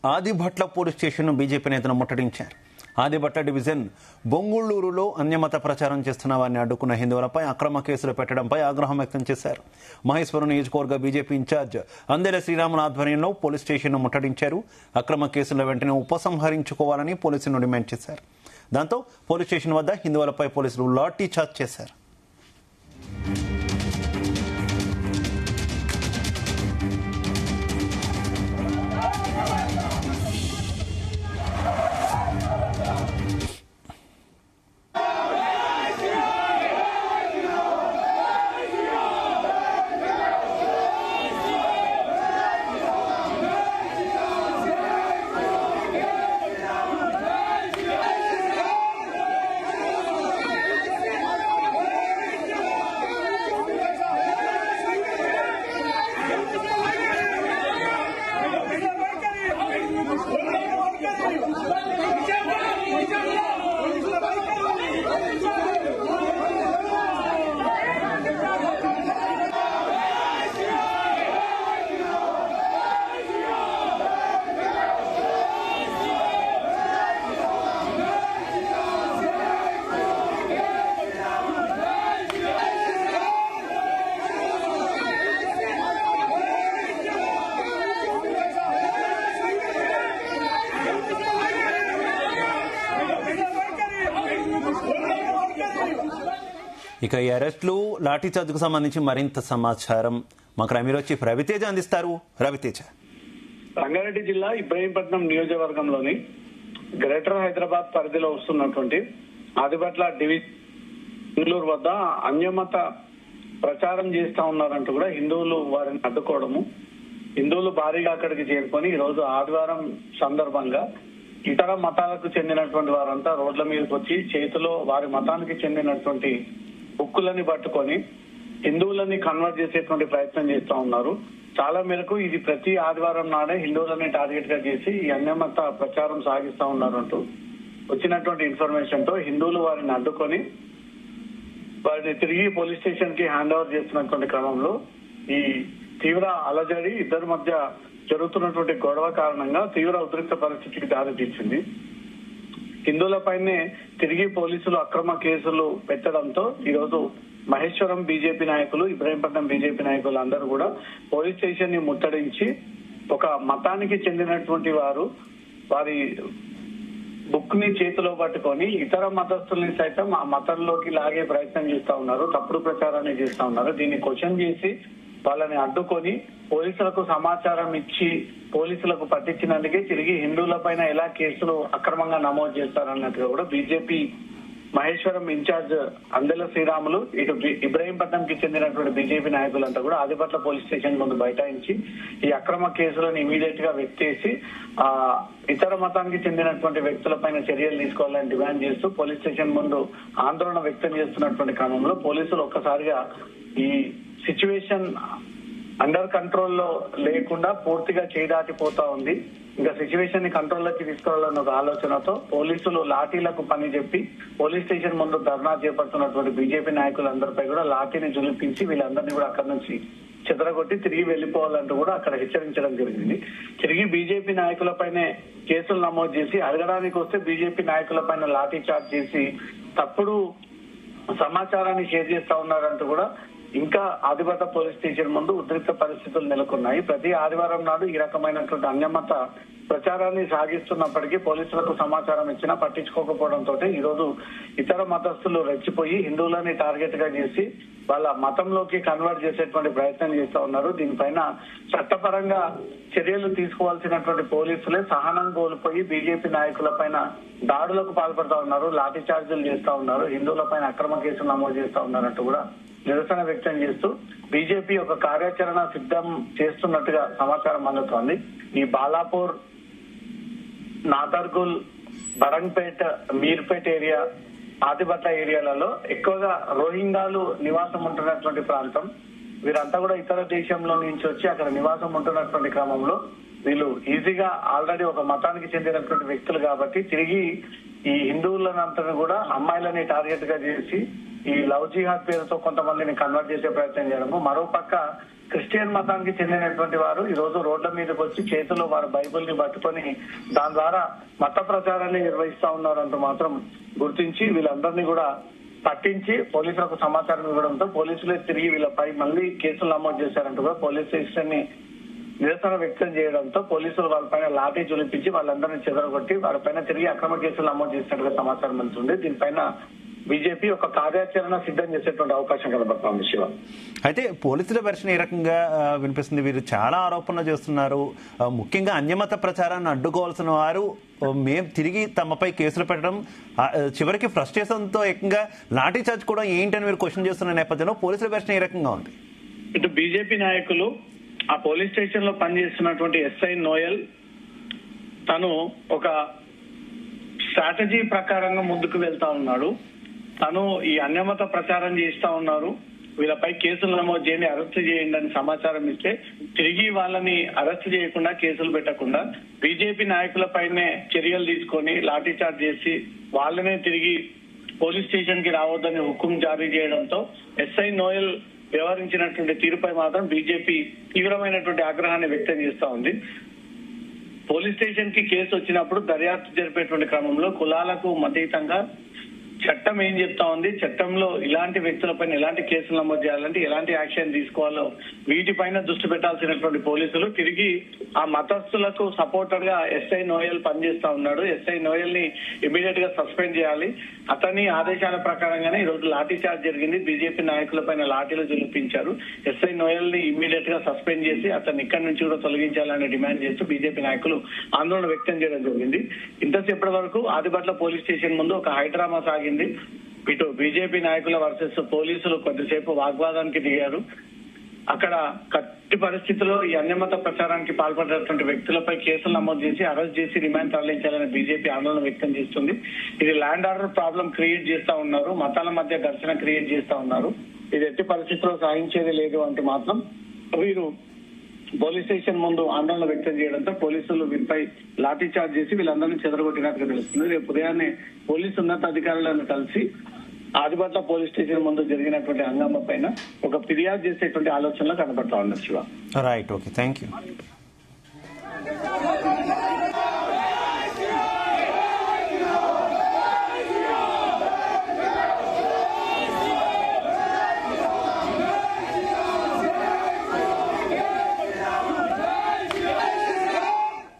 Adibhatla police station BJP నేతను ముట్టడించారు. Adibhatla division బొంగుళూరులో అన్యమత ప్రచారం చేస్తున్న వారిని అడ్డుకున్న హిందువులపై అక్రమ కేసులు పెట్టడంపై ఆగ్రహం వ్యక్తం చేశారు. మహేశ్వరం నియోజకవర్గ బీజేపీ ఇన్ఛార్జ్ అందెల శ్రీరాములు ఆధ్వర్యంలో పోలీస్ స్టేషన్ను ముట్టడించారు. అక్రమ కేసుల వెంటనే ఉపసంహరించుకోవాలని పోలీసులను డిమాండ్ చేశారు. దాంతో పోలీస్ స్టేషన్ వద్ద హిందువులపై పోలీసులు లాఠీ చార్జ్ చేశారు. ఇక ఈ అరెస్టులు లాఠీచార్జ్కు సంబంధించి మరింత సమాచారం మా క్రైమ్ బ్యూరో చీఫ్ రవితేజ అందిస్తారు. రవితేజ. రంగారెడ్డి జిల్లా ఇబ్రహీంపట్నం నియోజకవర్గంలోని గ్రేటర్ హైదరాబాద్ పరిధిలో వస్తున్నటువంటి ఆదిభట్ల డివిజన్ బెంగళూరు వద్ద అన్యమత ప్రచారం చేస్తా ఉన్నారంటూ కూడా హిందువులు వారిని అడ్డుకోవడము, హిందువులు భారీగా అక్కడికి చేరుకొని ఈ రోజు ఆదివారం సందర్భంగా ఇతర మతాలకు చెందినటువంటి వారంతా రోడ్ల మీదకి వచ్చి చేతిలో వారి మతానికి చెందినటువంటి బుక్కులని పట్టుకొని హిందువులని కన్వర్ట్ చేసేటువంటి ప్రయత్నం చేస్తా ఉన్నారు. చాలా మేరకు ఇది ప్రతి ఆదివారం నాడే హిందువులని టార్గెట్ గా చేసి ఈ అన్యమత ప్రచారం సాగిస్తా ఉన్నారంటూ వచ్చినటువంటి ఇన్ఫర్మేషన్ తో హిందువులు వారిని అడ్డుకొని వారిని తిరిగి పోలీస్ స్టేషన్ కి హ్యాండ్ ఓవర్ చేస్తున్నటువంటి క్రమంలో ఈ తీవ్ర అలజడి ఇద్దరి మధ్య జరుగుతున్నటువంటి గొడవ కారణంగా తీవ్ర ఉద్రిక్త పరిస్థితికి దారితీసింది. హిందువులపైనే తిరిగి పోలీసులు అక్రమ కేసులు పెట్టడంతో ఈ రోజు మహేశ్వరం బీజేపీ నాయకులు, ఇబ్రహీంపట్నం బీజేపీ నాయకులు అందరూ కూడా పోలీస్ స్టేషన్ ని ముట్టడించి ఒక మతానికి చెందినటువంటి వారు వారి బుక్ ని చేతిలో పట్టుకొని ఇతర మతస్థుల్ని సైతం ఆ మతంలోకి లాగే ప్రయత్నం చేస్తా ఉన్నారు, తప్పుడు ప్రచారాన్ని చేస్తా ఉన్నారు. దీన్ని క్వశ్చన్ చేసి వాళ్ళని అడ్డుకొని పోలీసులకు సమాచారం ఇచ్చి పోలీసులకు పట్టించినందుకే తిరిగి హిందువుల పైన ఎలా కేసులు అక్రమంగా నమోదు చేస్తారన్నట్టుగా కూడా బీజేపీ మహేశ్వరం ఇన్ఛార్జ్ అందెల శ్రీరాములు, ఇటు ఇబ్రహీంపట్నం కి చెందినటువంటి బీజేపీ నాయకులంతా కూడా ఆదిపట్ల పోలీస్ స్టేషన్ ముందు బైఠాయించి ఈ అక్రమ కేసులను ఇమీడియట్ గా వ్యక్తేసి ఇతర మతానికి చెందినటువంటి వ్యక్తులపైన చర్యలు తీసుకోవాలని డిమాండ్ చేస్తూ పోలీస్ స్టేషన్ ముందు ఆందోళన వ్యక్తం చేస్తున్నటువంటి క్రమంలో పోలీసులు ఒక్కసారిగా ఈ సిచ్యువేషన్ అండర్ కంట్రోల్లో లేకుండా పూర్తిగా చేదాటిపోతా ఉంది. ఇంకా సిచ్యువేషన్ ని కంట్రోల్లోకి తీసుకోవాలన్న ఒక ఆలోచనతో పోలీసులు లాఠీలకు పని చెప్పి పోలీస్ స్టేషన్ ముందు ధర్నా చేపడుతున్నటువంటి బీజేపీ నాయకులందరిపై కూడా లాఠీని జులిపించి వీళ్ళందరినీ కూడా అక్కడి నుంచి చెదరగొట్టి తిరిగి వెళ్లిపోవాలంటూ కూడా అక్కడ హెచ్చరించడం జరిగింది. తిరిగి బీజేపీ నాయకులపైనే కేసులు నమోదు చేసి అడగడానికి వస్తే బీజేపీ నాయకులపైన లాఠీ చార్జ్ చేసి తప్పుడు సమాచారాన్ని షేర్ చేస్తా ఉన్నారంటూ కూడా ఇంకా ఆదిభట్ల పోలీస్ స్టేషన్ ముందు ఉద్రిక్త పరిస్థితులు నెలకొన్నాయి. ప్రతి ఆదివారం నాడు ఈ రకమైనటువంటి అన్యమత ప్రచారాన్ని సాగిస్తున్నప్పటికీ పోలీసులకు సమాచారం ఇచ్చినా పట్టించుకోకపోవడంతో ఈ రోజు ఇతర మతస్థులు రెచ్చిపోయి హిందువులని టార్గెట్ గా చేసి వాళ్ళ మతంలోకి కన్వర్ట్ చేసేటువంటి ప్రయత్నం చేస్తా ఉన్నారు. దీనిపైన చట్టపరంగా చర్యలు తీసుకోవాల్సినటువంటి పోలీసులే సహనం కోల్పోయి బీజేపీ నాయకుల పైన దాడులకు పాల్పడతా ఉన్నారు, లాఠీ చార్జీలు చేస్తా ఉన్నారు, హిందువుల పైన అక్రమ కేసులు నమోదు చేస్తా ఉన్నారంటూ కూడా నిరసన వ్యక్తం చేస్తూ బీజేపీ ఒక కార్యాచరణ సిద్ధం చేస్తున్నట్టుగా సమాచారం అందుతోంది. ఈ బాలాపూర్, నాదర్గుల్, బరంగ్పేట్, మీర్పేట్ ఏరియా, ఆదిభట్ల ఏరియాలలో ఎక్కువగా రోహింగ్యాలు నివాసం ఉంటున్నటువంటి ప్రాంతం. వీరంతా కూడా ఇతర దేశంలో నుంచి వచ్చి అక్కడ నివాసం ఉంటున్నటువంటి క్రమంలో వీళ్ళు ఈజీగా ఆల్రెడీ ఒక మతానికి చెందినటువంటి వ్యక్తులు కాబట్టి తిరిగి ఈ హిందువులనంతా కూడా అమ్మాయిలని టార్గెట్ గా చేసి ఈ లవ్ జిహాద్ పేరుతో కొంతమందిని కన్వర్ట్ చేసే ప్రయత్నం చేయడము, మరోపక్క క్రిస్టియన్ మతానికి చెందినటువంటి వారు ఈ రోజు రోడ్ల మీదకి వచ్చి చేతిలో వారి బైబిల్ ని పట్టుకొని దాని ద్వారా మత ప్రచారాన్ని నిర్వహిస్తా ఉన్నారంటూ మాత్రం గుర్తించి వీళ్ళందరినీ కూడా పట్టించి పోలీసులకు సమాచారం ఇవ్వడంతో పోలీసులే తిరిగి వీళ్ళపై మళ్ళీ కేసులు నమోదు చేశారంటూ కూడా పోలీస్ స్టేషన్ ని నిరసన వ్యక్తం చేయడంతో పోలీసులు వాళ్ళపైన లాఠీ చులిపించి వాళ్ళందరినీ చెదరగొట్టి వారిపైన తిరిగి అక్రమ కేసులు నమోదు చేసినట్టుగా సమాచారం అందుతుంది. దీనిపైన బీజేపీ ఒక కార్యాచరణ సిద్ధం చేసేటువంటి అవకాశం కనబడుతోంది శివ. అయితే పోలీసుల వెర్షన్ ఏ రకంగా వినిపిస్తుంది? వీరు చాలా ఆరోపణలు చేస్తున్నారు. ముఖ్యంగా అన్యమత ప్రచారాన్ని అడ్డుకోవాల్సిన వారు మేము తిరిగి తమపై కేసులు పెట్టడం, చివరికి ఫ్రస్ట్రేషన్తో ఏకంగా లాఠీ చార్జ్ కూడా ఏంటని మీరు క్వశ్చన్ చేస్తున్న నేపథ్యంలో పోలీసుల వెర్షన్ ఏ రకంగా ఉంది? ఇటు బీజేపీ నాయకులు ఆ పోలీస్ స్టేషన్ లో పనిచేస్తున్నటువంటి ఎస్ఐ నోయల్ తను ఒక స్ట్రాటజీ ప్రకారంగా ముందుకు వెళ్తా ఉన్నాడు. తను ఈ అన్యమత ప్రచారం చేస్తా ఉన్నారు, వీళ్ళపై కేసులు నమోదు చేయండి, అరెస్ట్ చేయండి అని సమాచారం ఇస్తే తిరిగి వాళ్ళని అరెస్ట్ చేయకుండా కేసులు పెట్టకుండా బీజేపీ నాయకులపైనే చర్యలు తీసుకొని లాఠీ చార్జ్ చేసి వాళ్ళనే తిరిగి పోలీస్ స్టేషన్ కి రావద్దని హుకుం జారీ చేయడంతో ఎస్ఐ నోయల్ వ్యవహరించినటువంటి తీరుపై మాత్రం బీజేపీ తీవ్రమైనటువంటి ఆగ్రహాన్ని వ్యక్తం చేస్తా ఉంది. పోలీస్ స్టేషన్ కి కేసు వచ్చినప్పుడు దర్యాప్తు జరిపేటువంటి క్రమంలో కులాలకు అతీతంగా చట్టం ఏం చెప్తా ఉంది, చట్టంలో ఇలాంటి వ్యక్తులపైన ఎలాంటి కేసులు నమోదు చేయాలంటే ఎలాంటి యాక్షన్ తీసుకోవాలో వీటిపైన దృష్టి పెట్టాల్సినటువంటి పోలీసులు తిరిగి ఆ మతస్థులకు సపోర్టర్ గా ఎస్ఐ నోయల్ పనిచేస్తా ఉన్నాడు. ఎస్ఐ నోయల్ ని ఇమీడియట్ గా సస్పెండ్ చేయాలి. అతని ఆదేశాల ప్రకారంగానే ఈ రోజు లాఠీ చార్జ్ జరిగింది. బీజేపీ నాయకులపైన లాఠీలు జులిపించారు. ఎస్ఐ నోయల్ ని ఇమీడియట్ గా సస్పెండ్ చేసి అతన్ని ఇక్కడి నుంచి కూడా తొలగించాలని డిమాండ్ చేస్తూ బీజేపీ నాయకులు ఆందోళన వ్యక్తం చేయడం జరిగింది. ఇంతసేపటి వరకు ఆదిబట్ల పోలీస్ స్టేషన్ ముందు ఒక హైడ్రామా సాగింది. ఇటు బీజేపీ నాయకుల వర్సెస్ పోలీసులు కొద్దిసేపు వాగ్వాదానికి దిగారు. అక్కడ కట్టి పరిస్థితుల్లో ఈ అన్యమత ప్రచారానికి పాల్పడినటువంటి వ్యక్తులపై కేసులు నమోదు చేసి అరెస్ట్ చేసి రిమాండ్ తరలించాలని బీజేపీ ఆందోళన వ్యక్తం చేస్తుంది. ఇది ల్యాండ్ ఆర్డర్ ప్రాబ్లం క్రియేట్ చేస్తా ఉన్నారు, మతాల మధ్య ఘర్షణ క్రియేట్ చేస్తా ఉన్నారు. ఇది ఎట్టి పరిస్థితుల్లో సాధించేది లేదు అంటే మాత్రం వీరు పోలీస్ స్టేషన్ ముందు ఆందోళన వ్యక్తం చేయడంతో పోలీసులు వీరిపై లాఠీ చార్జ్ చేసి వీళ్ళందరినీ చెదరగొట్టినట్టుగా తెలుస్తుంది. రేపు ఉదయాన్నే పోలీసు ఉన్నతాధికారులను కలిసి ఆదిబట్ల పోలీస్ స్టేషన్ ముందు జరిగినటువంటి హంగామా పైన ఒక ఫిర్యాదు చేసేటువంటి ఆలోచనలో కనబడతా ఉన్నారు Shiva. Right, okay, thank you.